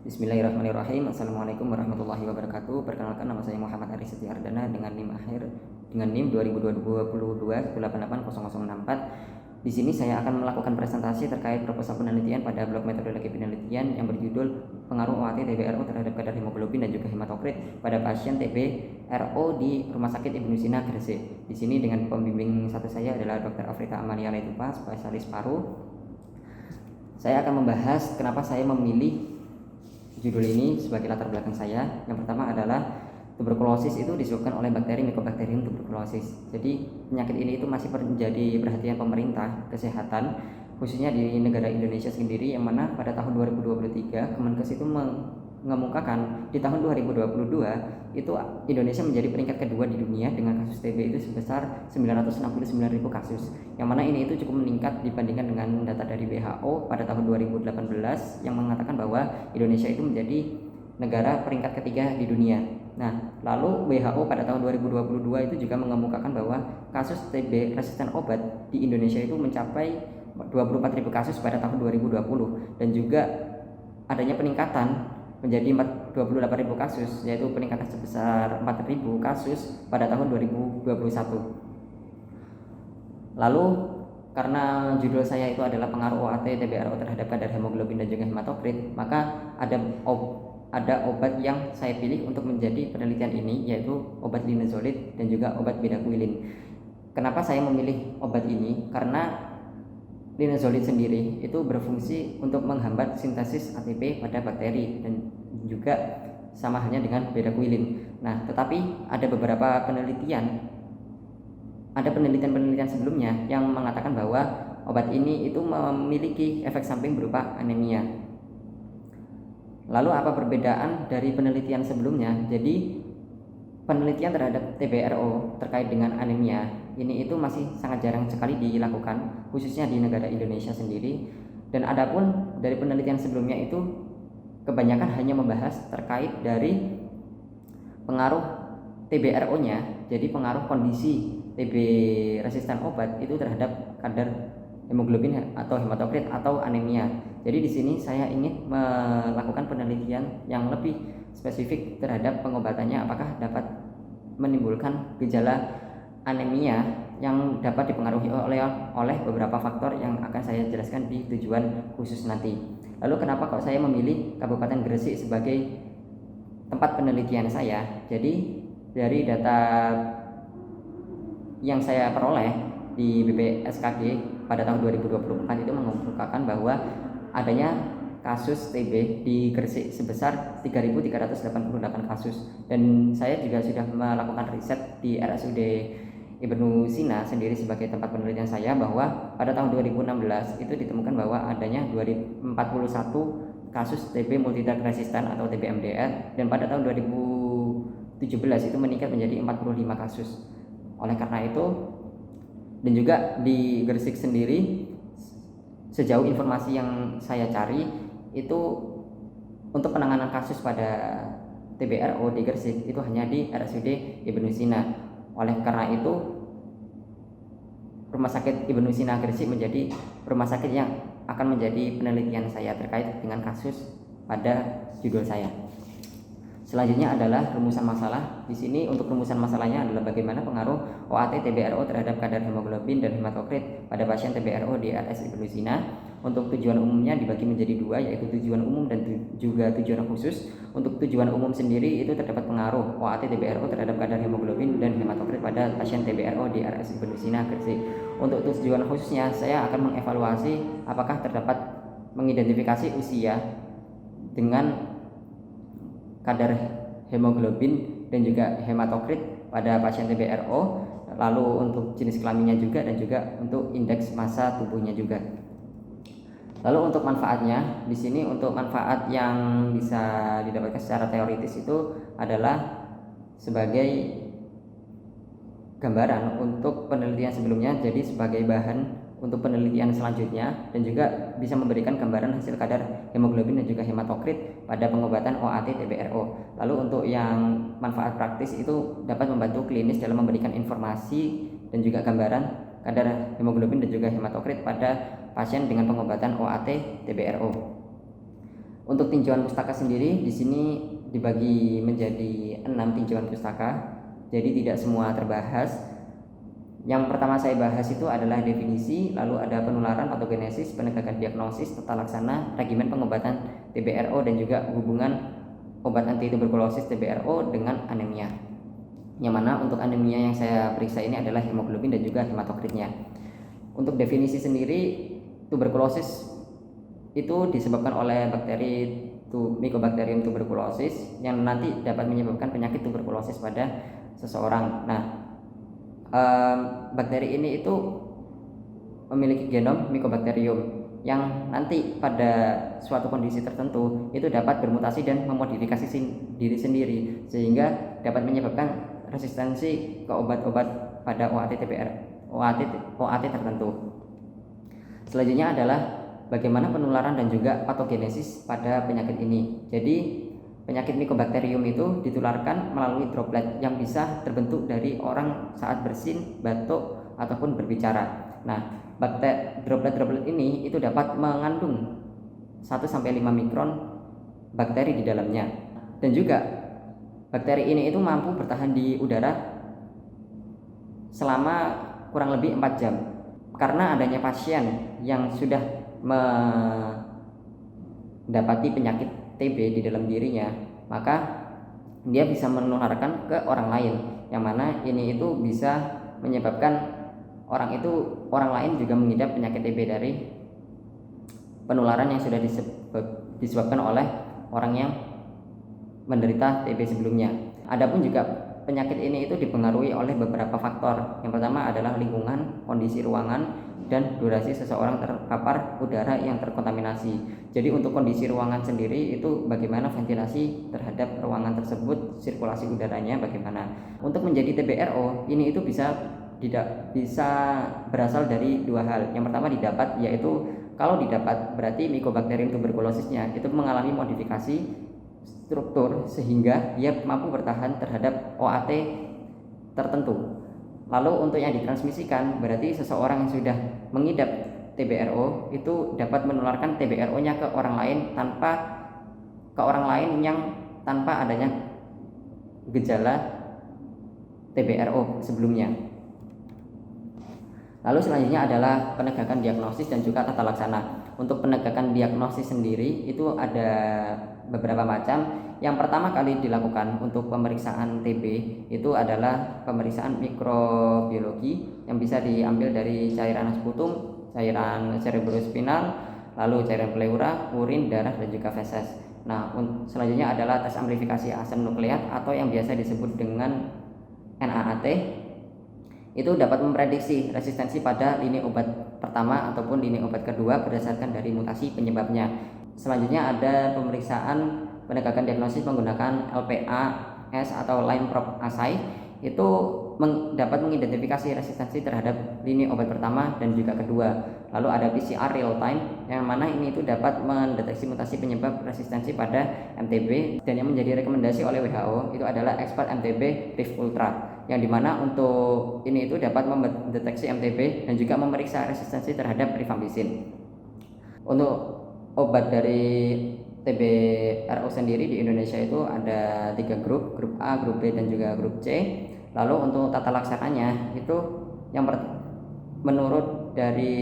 Bismillahirrahmanirrahim. Assalamualaikum warahmatullahi wabarakatuh. Perkenalkan, nama saya Muhammad Aris Setiardana dengan NIM 2022-188-004. Di sini saya akan melakukan presentasi terkait proposal penelitian pada blok metodologi penelitian yang berjudul pengaruh OAT TBRO terhadap kadar hemoglobin dan juga hematokrit pada pasien TBRO di Rumah Sakit Ibnu Sina Gresik. Di sini dengan pembimbing satu saya adalah Dr. Afrita Amalia Letupa, spesialis paru. Saya akan membahas kenapa saya memilih judul ini sebagai latar belakang saya. Yang pertama adalah tuberkulosis itu disebabkan oleh bakteri Mycobacterium tuberculosis. Jadi penyakit ini itu masih menjadi perhatian pemerintah kesehatan, khususnya di negara Indonesia sendiri, yang mana pada tahun 2023 Kemenkes itu mengemukakan di tahun 2022 itu Indonesia menjadi peringkat kedua di dunia dengan kasus TB itu sebesar 969.000 kasus, yang mana ini itu cukup meningkat dibandingkan dengan data dari WHO pada tahun 2018 yang mengatakan bahwa Indonesia itu menjadi negara peringkat ketiga di dunia. Nah, lalu WHO pada tahun 2022 itu juga mengemukakan bahwa kasus TB resisten obat di Indonesia itu mencapai 24.000 kasus pada tahun 2020, dan juga adanya peningkatan menjadi 28.000 kasus, yaitu peningkatan sebesar 4.000 kasus pada tahun 2021. Lalu karena judul saya itu adalah pengaruh OAT TBRO terhadap kadar hemoglobin dan juga hematokrit, maka ada obat yang saya pilih untuk menjadi penelitian ini, yaitu obat linezolid dan juga obat bedaquiline. Kenapa saya memilih obat ini? Karena linezolid sendiri itu berfungsi untuk menghambat sintesis ATP pada bakteri dan juga sama halnya dengan bedaquiline. Nah, tetapi ada beberapa penelitian sebelumnya yang mengatakan bahwa obat ini itu memiliki efek samping berupa anemia. Lalu apa perbedaan dari penelitian sebelumnya? Jadi penelitian terhadap TBRO terkait dengan anemia ini itu masih sangat jarang sekali dilakukan, khususnya di negara Indonesia sendiri. Dan adapun dari penelitian sebelumnya itu kebanyakan hanya membahas terkait dari pengaruh TBRO-nya, jadi pengaruh kondisi TB resisten obat itu terhadap kadar hemoglobin atau hematokrit atau anemia. Jadi di sini saya ingin melakukan penelitian yang lebih spesifik terhadap pengobatannya, apakah dapat menimbulkan gejala anemia yang dapat dipengaruhi oleh beberapa faktor yang akan saya jelaskan di tujuan khusus nanti. Lalu kenapa kok saya memilih Kabupaten Gresik sebagai tempat penelitian saya? Jadi dari data yang saya peroleh di BPSKG pada tahun 2024 itu mengemukakan bahwa adanya kasus TB di Gresik sebesar 3.388 kasus, dan saya juga sudah melakukan riset di RSUD Ibnu Sina sendiri sebagai tempat penelitian saya, bahwa pada tahun 2016 itu ditemukan bahwa adanya 41 kasus TB multidrug resistan atau TB-MDR, dan pada tahun 2017 itu meningkat menjadi 45 kasus. Oleh karena itu, dan juga di Gresik sendiri, sejauh informasi yang saya cari itu untuk penanganan kasus pada TBRO di Gresik itu hanya di RSUD Ibnu Sina. Oleh karena itu, Rumah Sakit Ibnu Sina Gresik menjadi rumah sakit yang akan menjadi penelitian saya terkait dengan kasus pada judul saya. Selanjutnya adalah rumusan masalah. Di sini untuk rumusan masalahnya adalah bagaimana pengaruh OAT TBRO terhadap kadar hemoglobin dan hematokrit pada pasien TBRO di RS Ibnu Sina. Untuk tujuan umumnya dibagi menjadi dua, yaitu tujuan umum dan juga tujuan khusus. Untuk tujuan umum sendiri itu terdapat pengaruh OAT TBRO terhadap kadar hemoglobin dan hematokrit pada pasien TBRO di RS Ibnu Sina Gresik. Untuk tujuan khususnya, saya akan mengevaluasi apakah terdapat mengidentifikasi usia dengan kadar hemoglobin dan juga hematokrit pada pasien TBRO, lalu untuk jenis kelaminnya juga, dan juga untuk indeks massa tubuhnya juga. Lalu untuk manfaatnya, di sini untuk manfaat yang bisa didapatkan secara teoritis itu adalah sebagai gambaran untuk penelitian sebelumnya, jadi sebagai bahan untuk penelitian selanjutnya, dan juga bisa memberikan gambaran hasil kadar hemoglobin dan juga hematokrit pada pengobatan OAT TBRO. Lalu untuk yang manfaat praktis itu dapat membantu klinis dalam memberikan informasi dan juga gambaran kadar hemoglobin dan juga hematokrit pada pasien dengan pengobatan OAT TBRO. Untuk tinjauan pustaka sendiri di sini dibagi menjadi 6 tinjauan pustaka, jadi tidak semua terbahas. Yang pertama saya bahas itu adalah definisi, lalu ada penularan, patogenesis, penegakan diagnosis, tata laksana, regimen pengobatan TBRO, dan juga hubungan obat anti tuberkulosis TBRO dengan anemia. Yang mana untuk anemia yang saya periksa ini adalah hemoglobin dan juga hematokritnya. Untuk definisi sendiri, tuberkulosis itu disebabkan oleh bakteri Mycobacterium tuberculosis yang nanti dapat menyebabkan penyakit tuberkulosis pada seseorang. Nah, bakteri ini itu memiliki genom Mycobacterium yang nanti pada suatu kondisi tertentu itu dapat bermutasi dan memodifikasi diri sendiri sehingga dapat menyebabkan resistensi ke obat-obat pada OAT tertentu. Selanjutnya adalah bagaimana penularan dan juga patogenesis pada penyakit ini. Jadi penyakit Mycobacterium itu ditularkan melalui droplet yang bisa terbentuk dari orang saat bersin, batuk, ataupun berbicara. Nah, droplet ini itu dapat mengandung 1-5 mikron bakteri di dalamnya. Dan juga bakteri ini itu mampu bertahan di udara selama kurang lebih 4 jam. Karena adanya pasien yang sudah mendapati penyakit TB di dalam dirinya, maka dia bisa menularkan ke orang lain, yang mana ini itu bisa menyebabkan orang lain juga mengidap penyakit TB dari penularan yang sudah disebabkan oleh orang yang menderita TB sebelumnya. Adapun juga penyakit ini itu dipengaruhi oleh beberapa faktor. Yang pertama adalah lingkungan, kondisi ruangan, dan durasi seseorang terpapar udara yang terkontaminasi. Jadi untuk kondisi ruangan sendiri itu bagaimana ventilasi terhadap ruangan tersebut, sirkulasi udaranya bagaimana. Untuk menjadi TBRO ini itu bisa berasal dari 2 hal. Yang pertama didapat, yaitu kalau didapat berarti Mycobacterium tuberculosisnya itu mengalami modifikasi struktur sehingga dia mampu bertahan terhadap OAT tertentu. Lalu untuk yang ditransmisikan berarti seseorang yang sudah mengidap TBRO itu dapat menularkan TBRO-nya ke orang lain yang tanpa adanya gejala TBRO sebelumnya. Lalu selanjutnya adalah penegakan diagnosis dan juga tata laksana. Untuk penegakan diagnosis sendiri itu ada beberapa macam. Yang pertama kali dilakukan untuk pemeriksaan TB itu adalah pemeriksaan mikrobiologi yang bisa diambil dari cairan sputum, cairan cerebrospinal, lalu cairan pleura, urin, darah, dan juga feses. Nah, selanjutnya adalah tes amplifikasi asam nukleat atau yang biasa disebut dengan NAAT. Itu dapat memprediksi resistensi pada lini obat pertama ataupun lini obat kedua berdasarkan dari mutasi penyebabnya. Selanjutnya ada pemeriksaan penegakan diagnosis menggunakan LPAS atau line probe assay. Itu dapat mengidentifikasi resistensi terhadap lini obat pertama dan juga kedua. Lalu ada PCR real time yang mana ini itu dapat mendeteksi mutasi penyebab resistensi pada MTB, dan yang menjadi rekomendasi oleh WHO itu adalah Expert MTB RIF Ultra, yang dimana untuk ini itu dapat mendeteksi MTB dan juga memeriksa resistensi terhadap rifampicin. Untuk obat dari TBRO sendiri di Indonesia itu ada 3 grup A, grup B, dan juga grup C. Lalu untuk tata laksananya itu yang menurut dari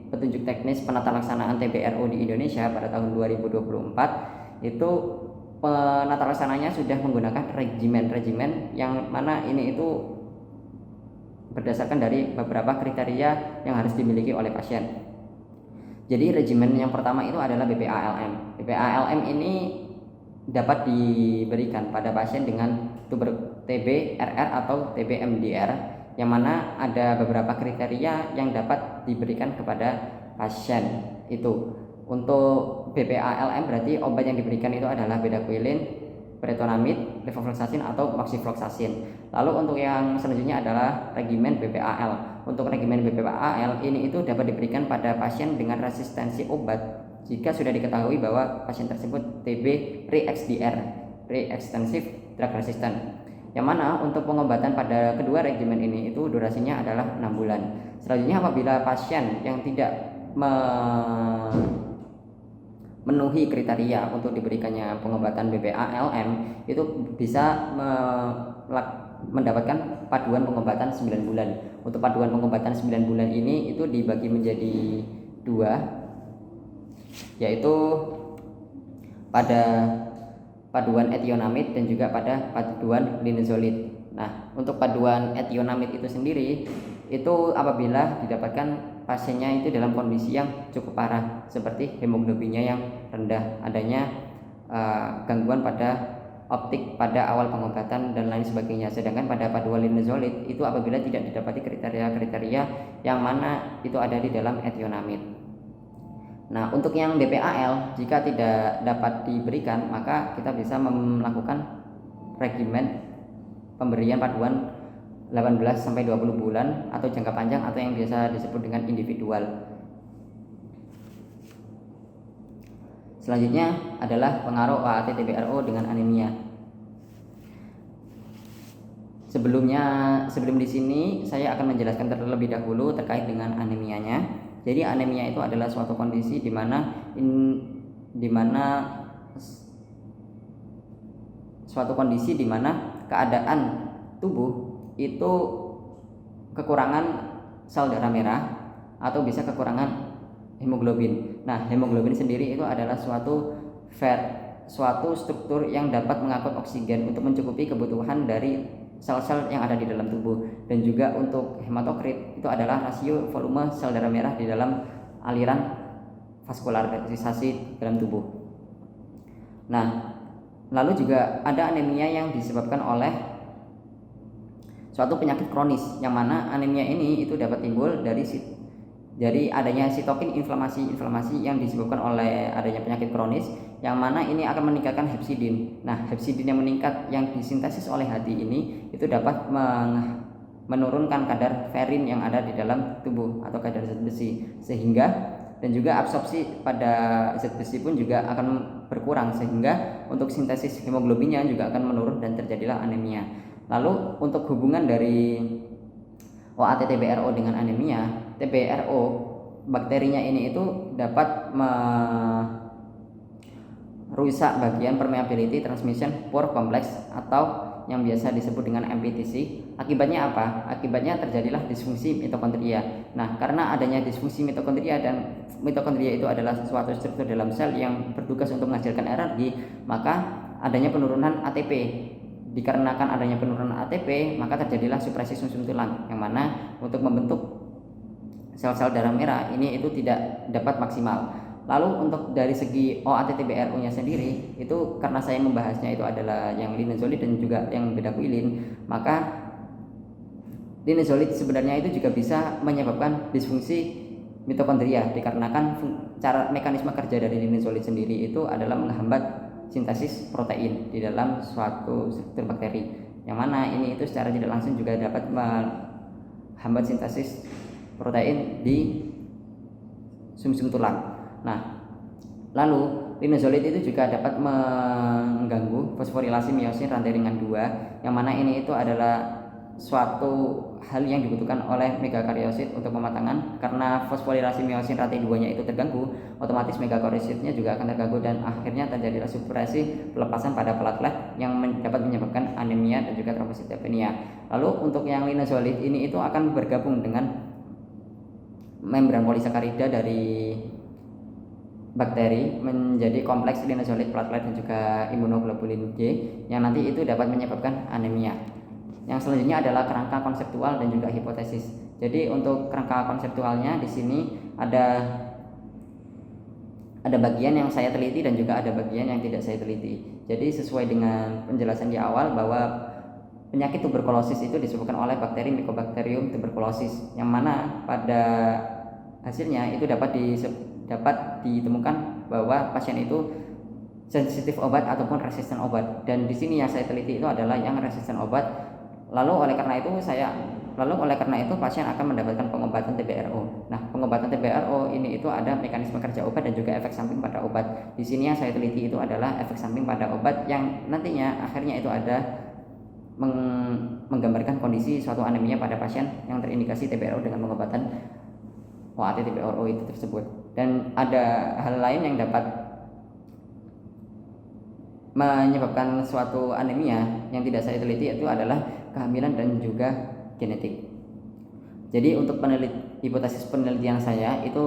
petunjuk teknis penata laksanaan TBRO di Indonesia pada tahun 2024 itu penata laksananya sudah menggunakan regimen yang mana ini itu berdasarkan dari beberapa kriteria yang harus dimiliki oleh pasien. Jadi regimen yang pertama itu adalah BPA-LM. BPA-LM ini dapat diberikan pada pasien dengan TB RR atau TB MDR, yang mana ada beberapa kriteria yang dapat diberikan kepada pasien itu. Untuk BPA-LM berarti obat yang diberikan itu adalah bedaquiline, pretonamid, levofloxacin atau moxifloxacin. Lalu untuk yang selanjutnya adalah regimen BPAL. Untuk regimen BPAL ini itu dapat diberikan pada pasien dengan resistensi obat jika sudah diketahui bahwa pasien tersebut TB pre-XDR, pre-extensive drug resistant. Yang mana untuk pengobatan pada kedua regimen ini itu durasinya adalah 6 bulan. Selanjutnya apabila pasien yang tidak memenuhi kriteria untuk diberikannya pengobatan BPA-LM itu bisa mendapatkan paduan pengobatan 9 bulan. Untuk paduan pengobatan 9 bulan ini itu dibagi menjadi dua, yaitu pada paduan etionamid dan juga pada paduan linezolid. Nah, untuk paduan etionamid itu sendiri itu apabila didapatkan pasiennya itu dalam kondisi yang cukup parah seperti hemoglobinnya yang rendah, adanya gangguan pada optik pada awal pengobatan dan lain sebagainya. Sedangkan pada paduan linezolid itu apabila tidak didapati kriteria-kriteria yang mana itu ada di dalam etionamid. Nah, untuk yang BPAL jika tidak dapat diberikan, maka kita bisa melakukan regimen pemberian paduan 18 sampai 20 bulan atau jangka panjang atau yang biasa disebut dengan individual. Selanjutnya adalah pengaruh OAT-TBRO dengan anemia. Sebelum di sini saya akan menjelaskan terlebih dahulu terkait dengan anemianya. Jadi anemia itu adalah suatu kondisi di mana keadaan tubuh itu kekurangan sel darah merah atau bisa kekurangan hemoglobin. Nah, hemoglobin sendiri itu adalah suatu struktur yang dapat mengangkut oksigen untuk mencukupi kebutuhan dari sel-sel yang ada di dalam tubuh. Dan juga untuk hematokrit itu adalah rasio volume sel darah merah di dalam aliran vaskularisasi dalam tubuh. Nah, lalu juga ada anemia yang disebabkan oleh suatu penyakit kronis, yang mana anemia ini itu dapat timbul dari adanya sitokin inflamasi yang disebabkan oleh adanya penyakit kronis, yang mana ini akan meningkatkan hepsidin. Nah, hepsidin yang meningkat yang disintesis oleh hati ini itu dapat menurunkan kadar ferrin yang ada di dalam tubuh atau kadar zat besi, dan juga absorpsi pada zat besi pun juga akan berkurang, sehingga untuk sintesis hemoglobinnya juga akan menurun dan terjadilah anemia. Lalu untuk hubungan dari OAT-TBRO dengan anemia, TBRO bakterinya ini itu dapat merusak bagian permeability transmission pore complex atau yang biasa disebut dengan MPTC. Akibatnya apa? Akibatnya terjadilah disfungsi mitokondria. Nah, karena adanya disfungsi mitokondria, dan mitokondria itu adalah suatu struktur dalam sel yang bertugas untuk menghasilkan energi, maka adanya penurunan ATP. Dikarenakan adanya penurunan ATP, maka terjadilah supresi sumsum tulang, yang mana untuk membentuk sel-sel darah merah ini itu tidak dapat maksimal. Lalu untuk dari segi OAT-TBRO-nya sendiri, itu karena saya membahasnya itu adalah yang linezolid dan juga yang bedaquiline, maka linezolid sebenarnya itu juga bisa menyebabkan disfungsi mitokondria, dikarenakan cara mekanisme kerja dari linezolid sendiri itu adalah menghambat sintesis protein di dalam suatu struktur bakteri, yang mana ini itu secara tidak langsung juga dapat menghambat sintesis protein di sumsum tulang. Nah, lalu linezolid itu juga dapat mengganggu fosforilasi miosin rantai ringan 2, yang mana ini itu adalah suatu hal yang dibutuhkan oleh megakaryosit untuk pematangan. Karena fosforilasi miosin rantai 2-nya itu terganggu, otomatis megakaryositnya juga akan terganggu, dan akhirnya terjadilah supresi pelepasan pada platelet yang dapat menyebabkan anemia dan juga trombositopenia. Lalu untuk yang linezolid ini itu akan bergabung dengan membran polisakarida dari bakteri menjadi kompleks linezolid platelet dan juga immunoglobulin G, yang nanti itu dapat menyebabkan anemia. Yang selanjutnya adalah kerangka konseptual dan juga hipotesis. Jadi untuk kerangka konseptualnya di sini ada bagian yang saya teliti dan juga ada bagian yang tidak saya teliti. Jadi sesuai dengan penjelasan di awal bahwa penyakit tuberkulosis itu disebabkan oleh bakteri Mycobacterium tuberculosis, yang mana pada hasilnya itu dapat ditemukan bahwa pasien itu sensitif obat ataupun resisten obat. Dan di sini yang saya teliti itu adalah yang resisten obat. Lalu oleh karena itu pasien akan mendapatkan pengobatan TBRO. Nah, pengobatan TBRO ini itu ada mekanisme kerja obat dan juga efek samping pada obat. Di sini yang saya teliti itu adalah efek samping pada obat yang nantinya akhirnya itu ada menggambarkan kondisi suatu anemia pada pasien yang terindikasi TBRO dengan pengobatan OAT-TBRO itu tersebut. Dan ada hal lain yang dapat menyebabkan suatu anemia yang tidak saya teliti itu adalah kehamilan dan juga genetik. Jadi untuk hipotesis penelitian saya itu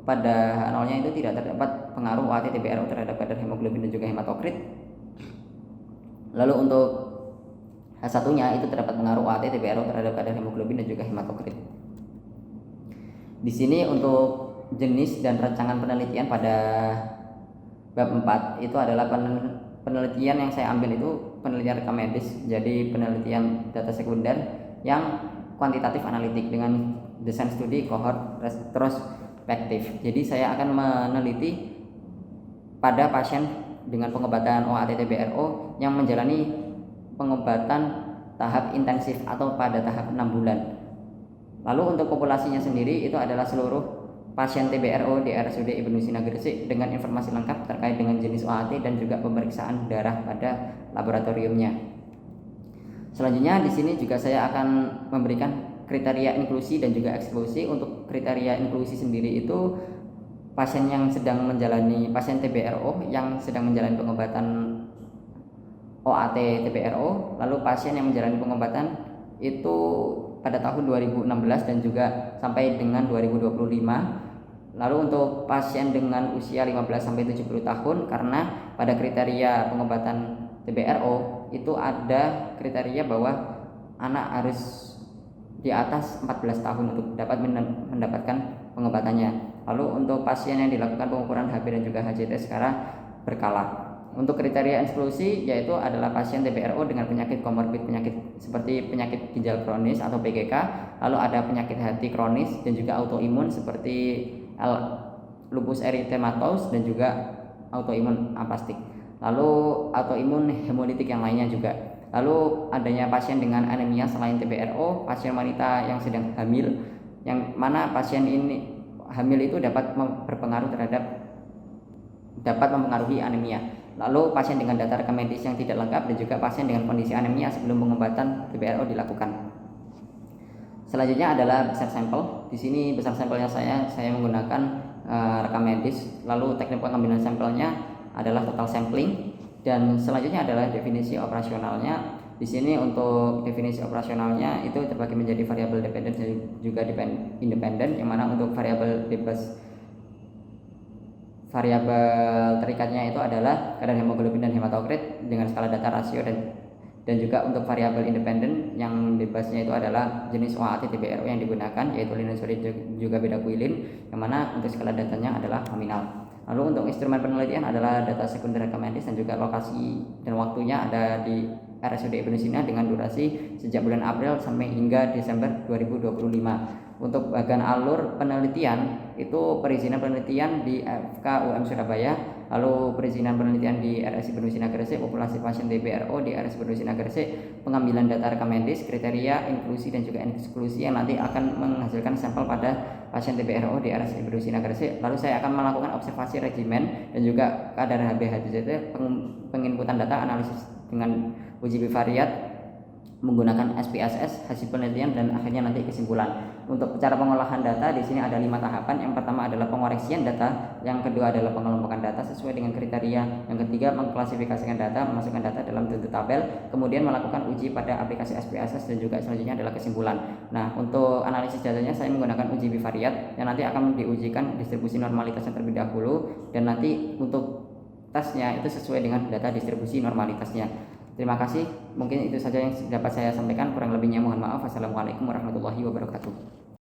pada H0-nya itu tidak terdapat pengaruh OAT TBRO terhadap kadar hemoglobin dan juga hematokrit. Lalu untuk H1-nya itu terdapat pengaruh OAT TBRO terhadap kadar hemoglobin dan juga hematokrit. Di sini untuk jenis dan rancangan penelitian pada bab 4 itu adalah penelitian yang saya ambil itu penelitian rekam medis, jadi penelitian data sekunder yang kuantitatif analitik dengan desain studi kohort retrospektif. Jadi saya akan meneliti pada pasien dengan pengobatan OAT TBRO yang menjalani pengobatan tahap intensif atau pada tahap 6 bulan. Lalu untuk populasinya sendiri itu adalah seluruh pasien TBRO di RSUD Ibnu Sina Gresik dengan informasi lengkap terkait dengan jenis OAT dan juga pemeriksaan darah pada laboratoriumnya. Selanjutnya di sini juga saya akan memberikan kriteria inklusi dan juga eksklusi. Untuk kriteria inklusi sendiri itu pasien pasien TBRO yang sedang menjalani pengobatan OAT TBRO, lalu pasien yang menjalani pengobatan itu pada tahun 2016 dan juga sampai dengan 2025. Lalu untuk pasien dengan usia 15 sampai 70 tahun, karena pada kriteria pengobatan TBRO itu ada kriteria bahwa anak harus di atas 14 tahun untuk dapat mendapatkan pengobatannya. Lalu untuk pasien yang dilakukan pengukuran HB dan juga HCT secara berkala. Untuk kriteria eksklusi yaitu adalah pasien TBRO dengan penyakit komorbid, penyakit seperti penyakit ginjal kronis atau PGK, lalu ada penyakit hati kronis dan juga autoimun seperti lupus erythematosus dan juga autoimun aplastik. Lalu autoimun hemolitik yang lainnya juga. Lalu adanya pasien dengan anemia selain TBRO, pasien wanita yang sedang hamil, yang mana pasien ini hamil itu dapat mempengaruhi anemia. Lalu pasien dengan data rekam medis yang tidak lengkap dan juga pasien dengan kondisi anemia sebelum pengobatan TBRO dilakukan. Selanjutnya adalah besar sampel. Di sini besar sampelnya saya menggunakan rekam medis. Lalu teknik pengambilan sampelnya adalah total sampling, dan selanjutnya adalah definisi operasionalnya. Di sini untuk definisi operasionalnya itu terbagi menjadi variabel dependen dan juga independen, yang mana untuk variabel terikatnya itu adalah kadar hemoglobin dan hematokrit dengan skala data rasio, dan juga untuk variabel independen yang bebasnya itu adalah jenis OAT TBRO yang digunakan, yaitu linezolid juga bedaquiline, yang mana untuk skala datanya adalah nominal. Lalu untuk instrumen penelitian adalah data sekunder rekam medis dan juga lokasi dan waktunya ada di RSUD Ibnu Sina dengan durasi sejak bulan April sampai hingga Desember 2025. Untuk bagian alur penelitian itu perizinan penelitian di FKUM Surabaya, lalu perizinan penelitian di RSI Ibnu Sina Gresik, populasi pasien TBRO di RSI Ibnu Sina Gresik, pengambilan data rekam medis, kriteria inklusi dan juga eksklusi yang nanti akan menghasilkan sampel pada pasien TBRO di RSI Ibnu Sina Gresik. Lalu saya akan melakukan observasi regimen dan juga kadar HB/HCT, penginputan data, analisis dengan uji bivariat menggunakan SPSS, hasil penelitian, dan akhirnya nanti kesimpulan. Untuk cara pengolahan data di sini ada 5 tahapan. Yang pertama adalah pengoreksian data, yang kedua adalah pengelompokan data sesuai dengan kriteria, yang ketiga mengklasifikasikan data, memasukkan data dalam bentuk tabel, kemudian melakukan uji pada aplikasi SPSS, dan juga selanjutnya adalah kesimpulan. Nah, untuk analisis datanya saya menggunakan uji bivariat yang nanti akan diujikan distribusi normalitasnya terlebih dahulu, dan nanti untuk tesnya itu sesuai dengan data distribusi normalitasnya. Terima kasih, mungkin itu saja yang dapat saya sampaikan. Kurang lebihnya mohon maaf. Wassalamualaikum warahmatullahi wabarakatuh.